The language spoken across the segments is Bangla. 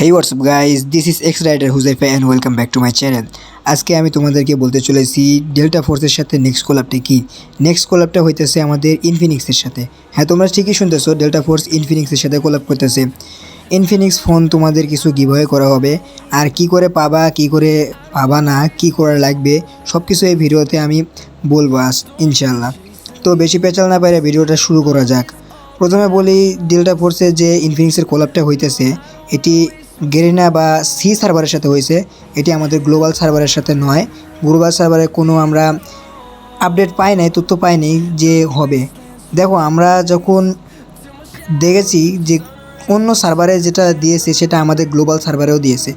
Hey what's up guys, this is X-Rider Huzaifa and welcome back to my channel. আজকে আমি তোমাদেরকে বলতে চলেছি ডেল্টা ফোর্সের সাথে নেক্সট কোলাবটা কি। নেক্সট কোলাবটা হইতেছে আমাদের ইনফিনিক্সের সাথে। হ্যাঁ, তোমরা ঠিকই শুনতেছো, ডেল্টা ফোর্স ইনফিনিক্সের সাথে কোলাব করতেছে। ইনফিনিক্স ফোন তোমাদের কিছু গিভওয়ে করা হবে, আর কি করে পাবা, কি করে পাবা না, কি করা লাগবে সব কিছু এই ভিডিওতে আমি বলবো ইনশাআল্লাহ। তো বেশি পেঁচাল না পারে ভিডিওটা শুরু করা যাক। প্রথমে বলি, ডেল্টা ফোর্সের যে ইনফিনিক্সের কোলাবটা হইতেছে এটি গেরিনা বা সি সার্ভারের সাথে হয়েছে। এটি আমাদের গ্লোবাল সার্ভারের সাথে নয়। গ্লোবাল সার্ভারে কোনো আমরা আপডেট পাই নাই, তথ্য পাই নাই যে হবে। দেখো, আমরা যখন দেখেছি যে অন্য সার্ভারে যেটা দিয়েছে সেটা আমাদের গ্লোবাল সার্ভারেও দিয়েছে।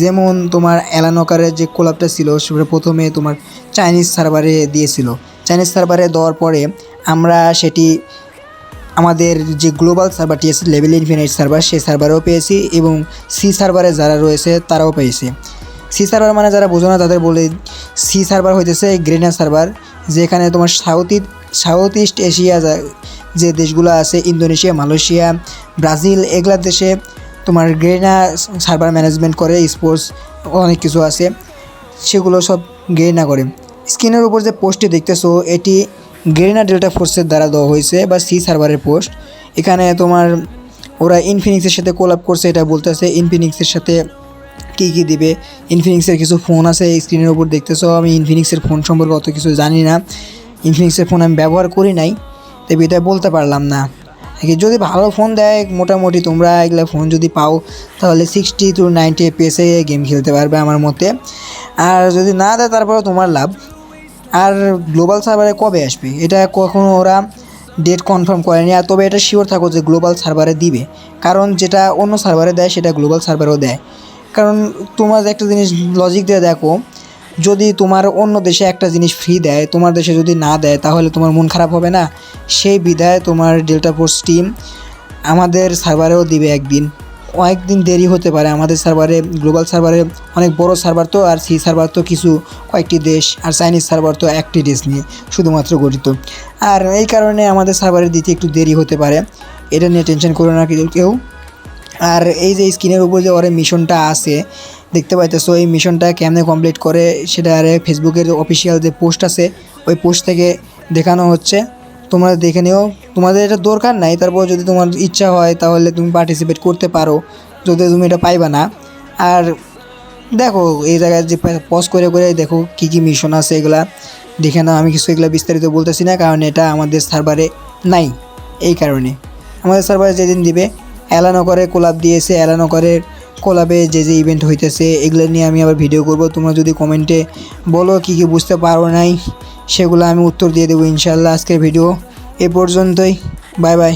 যেমন তোমার অ্যালানকারের যে কোলাবটা ছিল সেটা প্রথমে তোমার চাইনিজ সার্ভারে দিয়েছিল। চাইনিজ সার্ভারে দেওয়ার পরে আমরা সেটি আমাদের যে গ্লোবাল সার্ভারটি আছে লেভেল ইনফিনিট সার্ভার, সেই সার্ভারেও পেয়েছি এবং সি সার্ভারে যারা রয়েছে তারাও পেয়েছে। সি সার্ভার মানে যারা বোঝো না তাদের বলে, সি সার্ভার হইতেছে গ্রেনা সার্ভার, যেখানে তোমার সাউথ ইস্ট এশিয়া যে দেশগুলো আছে, ইন্দোনেশিয়া, মালয়েশিয়া, ব্রাজিল, এগুলা দেশে তোমার গ্রেনা সার্ভার ম্যানেজমেন্ট করে। স্পোর্টস অনেক কিছু আছে, সেগুলো সব গ্রেনা করে। স্ক্রিনের উপর যে পোস্টটি দেখতেছো এটি গেরিনা ডেল্টা ফোর্সের দ্বারা দেওয়া হয়েছে বা সি সার্ভারের পোস্ট। এখানে তোমার ওরা ইনফিনিক্সের সাথে কোলাব করছে, এটা বলতেছে ইনফিনিক্সের সাথে কী কী দিবে। ইনফিনিক্সের কিছু ফোন আছে স্ক্রিনের উপর দেখতেছো। আমি ইনফিনিক্সের ফোন সম্পর্কে অত কিছু জানি না, ইনফিনিক্সের ফোন আমি ব্যবহার করি নাই, তবে এটা বলতে পারলাম না। যদি ভালো ফোন দেয়, মোটামুটি তোমরা এগুলো ফোন যদি পাও তাহলে 60 to 90 FPS গেম খেলতে পারবে আমার মতে। আর যদি না দেয় তারপরেও তোমার লাভ। আর গ্লোবাল সার্ভারে কবে আসবে এটা কখনো ওরা ডেট কনফার্ম করেনি, আর তবে এটা শিওর থাকো যে গ্লোবাল সার্ভারে দিবে, কারণ যেটা অন্য সার্ভারে দেয় সেটা গ্লোবাল সার্ভারেও দেয়। কারণ তোমার একটা জিনিস লজিক দিয়ে দেখো, যদি তোমার অন্য দেশে একটা জিনিস ফ্রি দেয়, তোমার দেশে যদি না দেয় তাহলে তোমার মন খারাপ হবে না? সেই বিধায় তোমার ডেল্টা ফোর্স টিম আমাদের সার্ভারেও দিবে একদিন। কয়েকদিন দেরি হতে পারে, আমাদের সার্ভারে গ্লোবাল সার্ভারে অনেক বড় সার্ভার তো, আর সি সার্ভার তো কয়েকটি দেশ, আর চাইনিজ সার্ভার তো একটি দেশ নিয়ে শুধুমাত্র গঠিত। আর এই কারণে আমাদের সার্ভারে দিতে একটু দেরি হতে পারে, এটা নিয়ে টেনশন করো না কেউ। আর এই যে স্ক্রিনের উপর যে ওরা মিশনটা আছে দেখতে পাইতেছো, এই মিশনটা কেমনে কমপ্লিট করে সেটা আর ফেসবুকের অফিসিয়াল যে পোস্ট আছে ওই পোস্ট থেকে দেখানো হচ্ছে। তোমরা দেখে নিও, তোমাদের এটা দরকার নাই, তারপর যদি তোমার ইচ্ছা হয় তাহলে তুমি পার্টিসিপেট করতে পারো, যদি তুমি এটা পাইবা না। আর দেখো এই জায়গায় যে পজ করে দেখো কী কী মিশন আছে, এগুলা দেখে নাও। আমি কিছু এগুলো বিস্তারিত বলতেছি না, কারণ এটা আমাদের সার্ভারে নাই। এই কারণে আমাদের সার্ভারে যেদিন দিবে, অ্যালানকারে কোলাব দিয়েছে, অ্যালানকারের কোলাবে যে ইভেন্ট হইতেছে এগুলো নিয়ে আমি আবার ভিডিও করব। তোমরা যদি কমেন্টে বলো কী কী বুঝতে পারো নাই, সেগুলো আমি উত্তর দিয়ে দেবো ইনশাআল্লাহ। আজকের ভিডিও এ পর্যন্তই, বাই বাই।